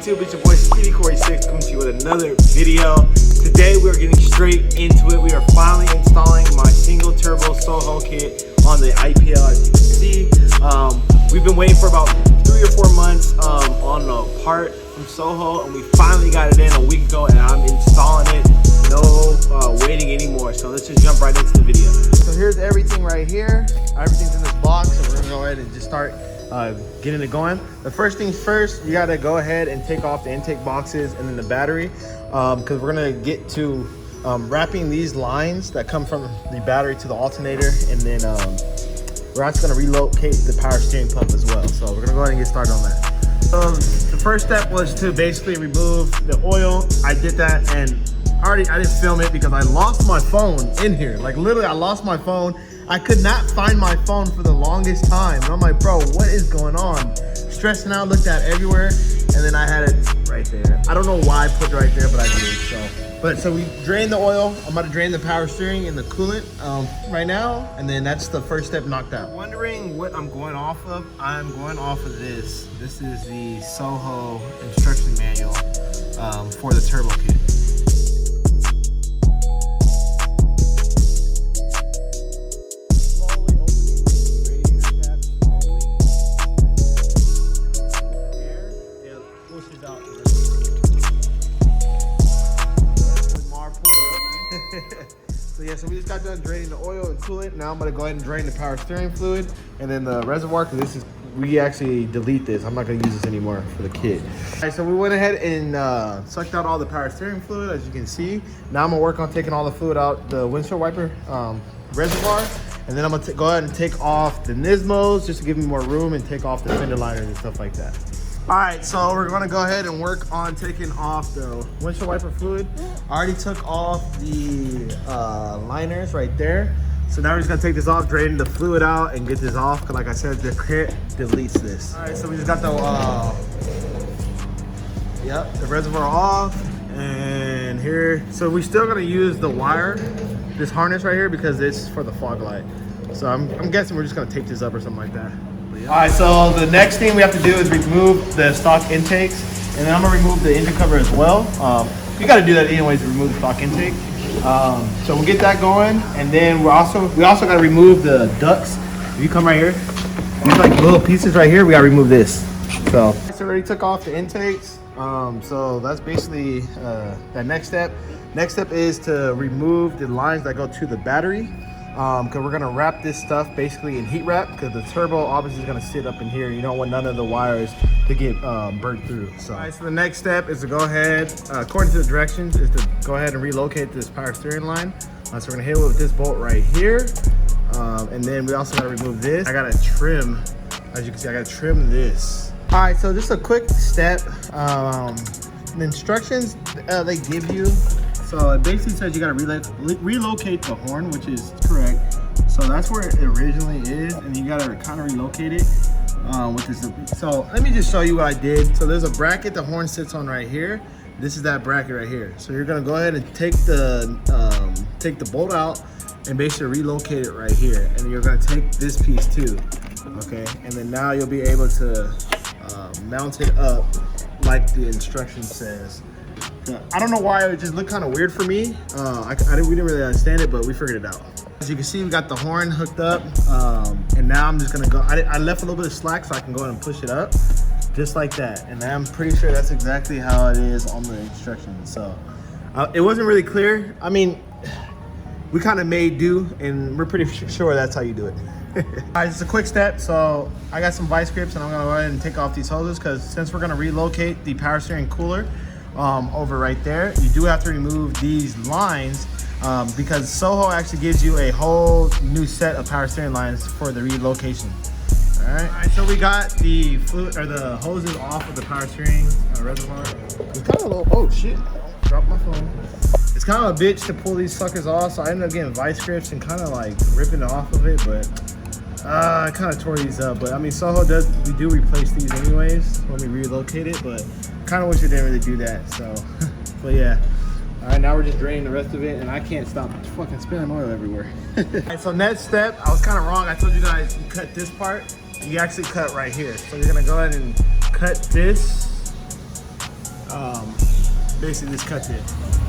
YouTube? It's your boy Corey6 coming to you with another video. Today we're getting straight into it. We are finally installing my single turbo Soho kit on the IPL. As you can see, we've been waiting for about 3 or 4 months on a part from Soho, and we finally got it in a week ago, and I'm installing it. No waiting anymore. So let's just jump right into the video. So here's everything right here. Everything's in this box, so we're gonna go ahead and just start getting it going. The first things first, you gotta go ahead and take off the intake boxes and then the battery, because we're gonna get to wrapping these lines that come from the battery to the alternator, and then we're actually gonna relocate the power steering pump as well. So we're gonna go ahead and get started on that. The first step was to basically remove the oil. I did that, and I didn't film it because I lost my phone in here. Like literally, I lost my phone. I could not find my phone for the longest time. And I'm like, bro, what is going on? Stressing out, looked at everywhere, and then I had it right there. I don't know why I put it right there, but I did. So we drained the oil. I'm about to drain the power steering and the coolant right now, and then that's the first step knocked out. Wondering what I'm going off of? I'm going off of this. This is the Soho instruction manual for the turbo kit. So we just got done draining the oil and coolant. Now I'm gonna go ahead and drain the power steering fluid and then the reservoir, because we actually delete this. I'm not gonna use this anymore for the kit. All right, so we went ahead and sucked out all the power steering fluid, as you can see. Now I'm gonna work on taking all the fluid out the windshield wiper reservoir, and then I'm gonna go ahead and take off the Nismos just to give me more room, and take off the fender liners and stuff like that. All right, so we're gonna go ahead and work on taking off the windshield wiper fluid. I already took off the liners right there. So now we're just gonna take this off, drain the fluid out, and get this off, because like I said, the kit deletes this. All right, so we just got the reservoir off, and here. So we're still gonna use the wire, this harness right here, because it's for the fog light. So I'm guessing we're just gonna tape this up or something like that. All right, so the next thing we have to do is remove the stock intakes, and then I'm gonna remove the engine cover as well. You gotta do that anyways to remove the stock intake. So we'll get that going, and then we also gotta remove the ducts. If you come right here, these like little pieces right here, we gotta remove this. So I already took off the intakes. So that's basically that next step. Next step is to remove the lines that go to the battery. Because we're gonna wrap this stuff basically in heat wrap, because the turbo obviously is gonna sit up in here. You don't want none of the wires to get burnt through. So, all right, so the next step is to go ahead, according to the directions, is to go ahead and relocate this power steering line. So we're gonna hit it with this bolt right here, and then we also gotta remove this. I gotta trim, as you can see, I gotta trim this. All right, so just a quick step. The instructions they give you. So it basically says you gotta relocate the horn, which is correct. So that's where it originally is, and you gotta kind of relocate it. So let me just show you what I did. So there's a bracket the horn sits on right here. This is that bracket right here. So you're gonna go ahead and take the bolt out and basically relocate it right here. And you're gonna take this piece too, okay? And then now you'll be able to mount it up like the instruction says. I don't know why it just looked kind of weird for me. We didn't really understand it, but we figured it out. As you can see, we got the horn hooked up, and now I'm just gonna go. I left a little bit of slack so I can go ahead and push it up, just like that. And I'm pretty sure that's exactly how it is on the instructions. So it wasn't really clear. I mean, we kind of made do, and we're pretty sure that's how you do it. All right, just a quick step. So I got some vice grips, and I'm gonna go ahead and take off these hoses, because since we're gonna relocate the power steering cooler over right there, you do have to remove these lines, because Soho actually gives you a whole new set of power steering lines for the relocation. All right, so we got the fluid or the hoses off of the power steering reservoir. It's kind of a little, oh shit, dropped my phone. It's kind of a bitch to pull these suckers off, so I ended up getting vice grips and kind of like ripping it off of it, but I kind of tore these up. But I mean, Soho we do replace these anyways when we relocate it, but kind of wish we didn't really do that. So but yeah, all right, now we're just draining the rest of it, and I can't stop fucking spilling oil everywhere. All right, so next step, I was kind of wrong. I told you guys you cut this part, you actually cut right here. So you're gonna go ahead and cut this Basically just cuts it.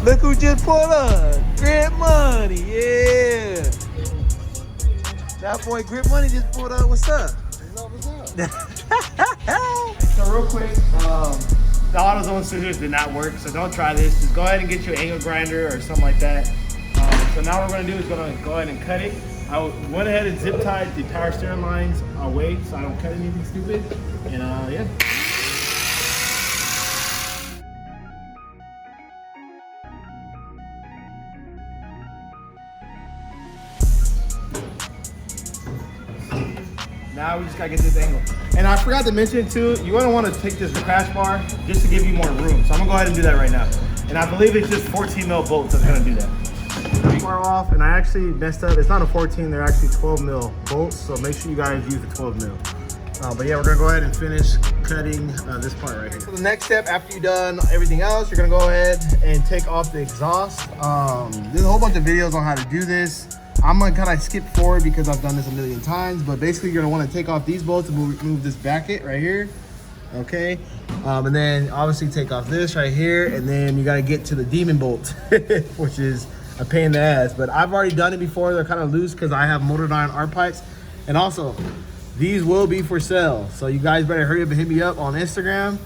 Look who just pulled up. Grip Money, yeah. That boy Grip Money just pulled up. What's up? What's up? So real quick, the AutoZone scissors did not work, so don't try this. Just go ahead and get your angle grinder or something like that. So now what we're gonna do is gonna go ahead and cut it. I went ahead and zip tied the power steering lines away so I don't cut anything stupid. And yeah. Now we just gotta get this angle. And I forgot to mention too, you wanna wanna take this crash bar just to give you more room. So I'm gonna go ahead and do that right now. And I believe it's just 14 mil bolts that's gonna do that. Far off, and I actually messed up. It's not a 14, they're actually 12 mil bolts. So make sure you guys use the 12 mil. But yeah, we're gonna go ahead and finish cutting this part right here. So the next step after you've done everything else, you're gonna go ahead and take off the exhaust. There's a whole bunch of videos on how to do this. I'm gonna kind of skip forward because I've done this a million times, but basically you're gonna wanna take off these bolts and move this bracket right here, okay? And then obviously take off this right here, and then you gotta get to the demon bolt, which is a pain in the ass, but I've already done it before. They're kind of loose because I have motor iron arc pipes. And also, these will be for sale. So you guys better hurry up and hit me up on Instagram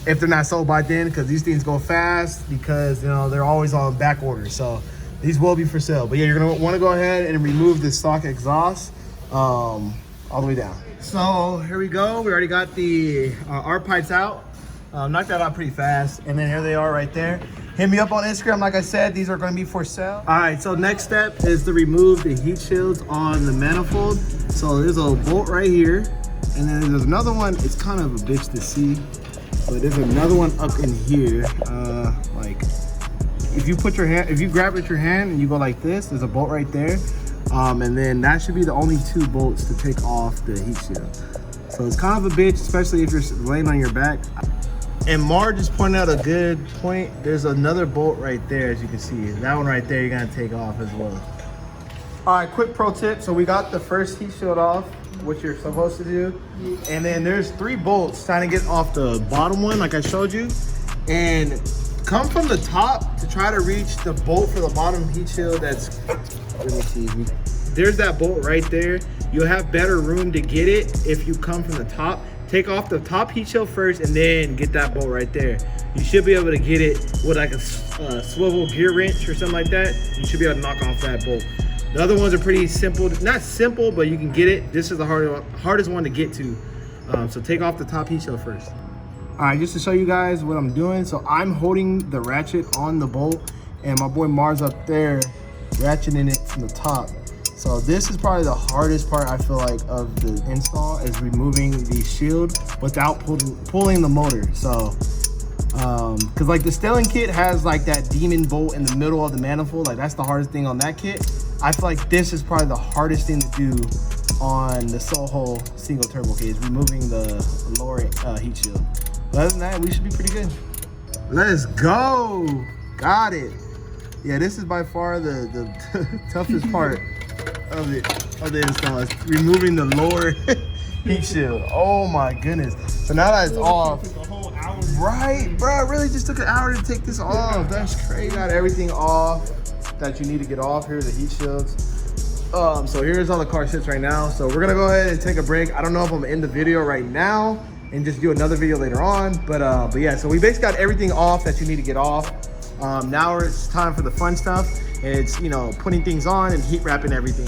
if they're not sold by then, because these things go fast because, you know, they're always on back order. So these will be for sale. But yeah, you're gonna wanna go ahead and remove the stock exhaust all the way down. So here we go. We already got the arc pipes out. Knocked that out pretty fast. And then here they are right there. Hit me up on Instagram. Like I said, these are gonna be for sale. All right, so next step is to remove the heat shields on the manifold. So there's a bolt right here. And then there's another one. It's kind of a bitch to see, but there's another one up in here. Like, if you put your hand, if you grab it with your hand and you go like this, there's a bolt right there. And then that should be the only two bolts to take off the heat shield. So it's kind of a bitch, especially if you're laying on your back. And Mar just pointed out a good point. There's another bolt right there, as you can see. That one right there, you're gonna take off as well. All right, quick pro tip. So we got the first heat shield off, which you're supposed to do. And then there's 3 bolts trying to get off the bottom one, like I showed you. And come from the top to try to reach the bolt for the bottom heat shield. That's, let me see. There's that bolt right there. You'll have better room to get it if you come from the top. Take off the top heat shield first and then get that bolt right there. You should be able to get it with like a swivel gear wrench or something like that. You should be able to knock off that bolt. The other ones are pretty simple. Not simple, but you can get it. This is the hardest one to get to. So take off the top heat shield first. All right, just to show you guys what I'm doing. So I'm holding the ratchet on the bolt and my boy Mars up there ratcheting it from the top. So this is probably the hardest part, I feel like, of the install, is removing the shield without pulling the motor. So, cause like the Stellan kit has like that demon bolt in the middle of the manifold. Like that's the hardest thing on that kit. I feel like this is probably the hardest thing to do on the Soho single turbo kit, is removing the lower heat shield. But other than that, we should be pretty good. Let's go. Got it. Yeah, this is by far the toughest part of the install, is removing the lower heat shield. Oh my goodness. So now that it's off, right, bro, it really just took an hour to take this off. That's crazy. Got everything off that you need to get off. Here's the heat shields. So here's how the car sits right now. So we're gonna go ahead and take a break. I don't know if I'm gonna end the video right now and just do another video later on, but yeah, so we basically got everything off that you need to get off. Now it's time for the fun stuff. It's, you know, putting things on and heat wrapping everything.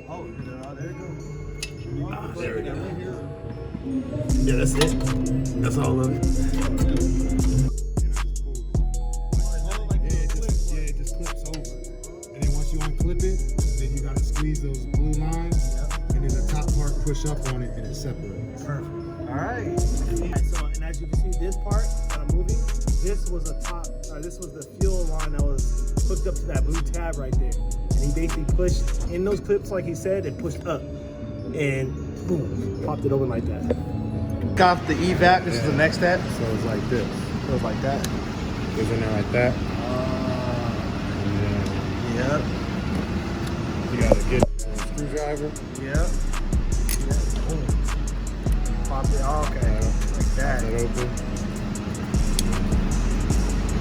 Oh, there it goes. There we go. Yeah, that's it. That's all of it. Yeah, it just clips over. And then once you unclip it, then you gotta squeeze those blue lines, and then the top part push up on it and it separates. Perfect. All right. So, and as you can see, this part that I'm moving, this was this was the fuel line that was hooked up to that blue tab right there. And he basically pushed in those clips, like he said, and pushed up, and boom, popped it open like that. Got the evap. This is the next step. So it's like this. So it's like that. Goes in there like that. Yep. You gotta get screwdriver. Yep. Boom. Pop it. Oh, okay. Like that. That open.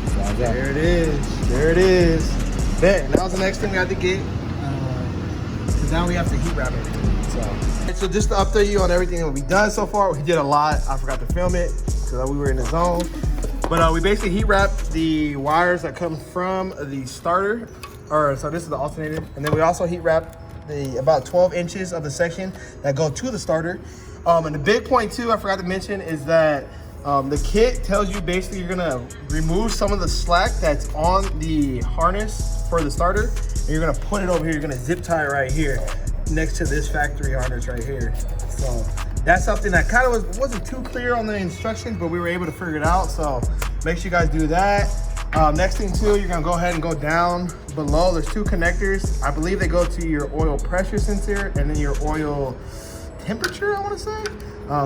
Slide that. There it is. There it is. Bet. That was the next thing we had to get. Because now we have to heat wrap everything. So just to update you on everything that we've done so far, we did a lot. I forgot to film it because we were in the zone. But we basically heat wrapped the wires that come from the starter. So this is the alternator. And then we also heat wrapped the about 12 inches of the section that go to the starter. And the big point too, I forgot to mention, is that the kit tells you basically you're gonna remove some of the slack that's on the harness for the starter, and you're gonna put it over here. You're gonna zip tie it right here next to this factory harness right here. So that's something that kind of wasn't too clear on the instructions, but we were able to figure it out. So make sure you guys do that. Next thing too, you're gonna go ahead and go down below. There's two connectors. I believe they go to your oil pressure sensor and then your oil temperature, I wanna say.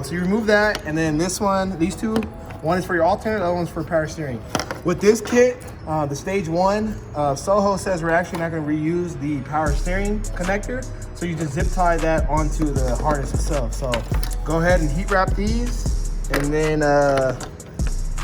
So you remove that, and then this one, these two, one is for your alternator, the other one's for power steering. With this kit, the stage 1, Soho says we're actually not gonna reuse the power steering connector, so you just zip tie that onto the harness itself. So go ahead and heat wrap these, and then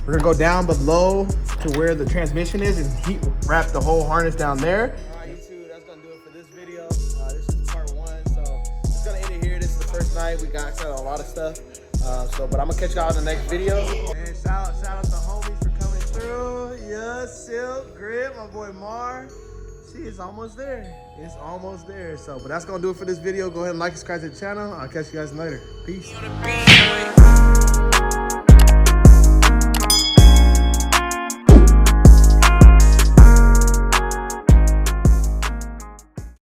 we're gonna go down below to where the transmission is and heat wrap the whole harness down there. All right, YouTube, that's gonna do it for this video. This is part 1, so just gonna end it here. This is the first night. We got a lot of stuff. But I'm gonna catch y'all in the next video. And shout out to homies for coming through. Yes, Silk, Grip, my boy Mar. See, it's almost there. It's almost there. But that's gonna do it for this video. Go ahead and like and subscribe to the channel. I'll catch you guys later. Peace.